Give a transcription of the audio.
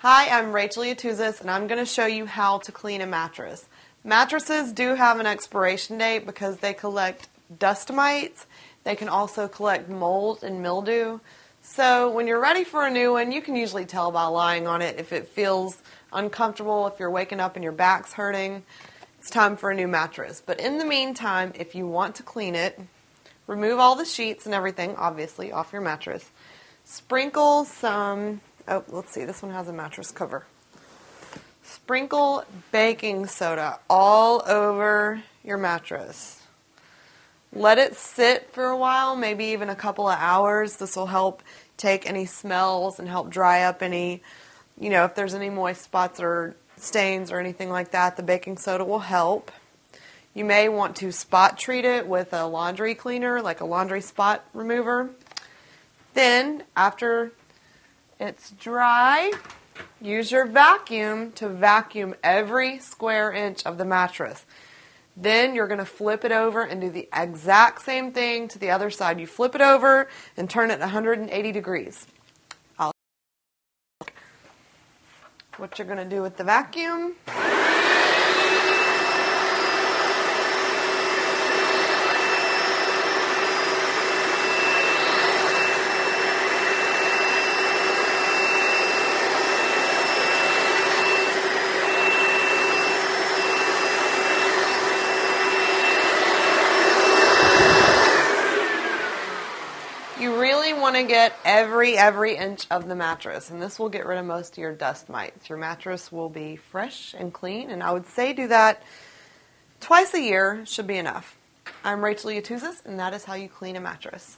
Hi, I'm Rachel Yatuzis, and I'm going to show you how to clean a mattress. Mattresses do have an expiration date because they collect dust mites. They can also collect mold and mildew. So when you're ready for a new one, you can usually tell by lying on it if it feels uncomfortable, if you're waking up and your back's hurting. It's time for a new mattress. But in the meantime, if you want to clean it, remove all the sheets and everything, obviously, off your mattress. Sprinkle some... Oh, let's see, this one has a mattress cover. Sprinkle baking soda all over your mattress. Let it sit for a while, maybe even a couple of hours. This will help take any smells and help dry up any, if there's any moist spots or stains or anything like that, the baking soda will help. You may want to spot treat it with a laundry cleaner, like a laundry spot remover. Then, after it's dry, use your vacuum to vacuum every square inch of the mattress. Then you're going to flip it over and do the exact same thing to the other side. You flip it over and turn it 180 degrees. What you're going to do with the vacuum. You really want to get every inch of the mattress, and this will get rid of most of your dust mites. Your mattress will be fresh and clean, and I would say do that twice a year should be enough. I'm Rachel Yatuzis, and that is how you clean a mattress.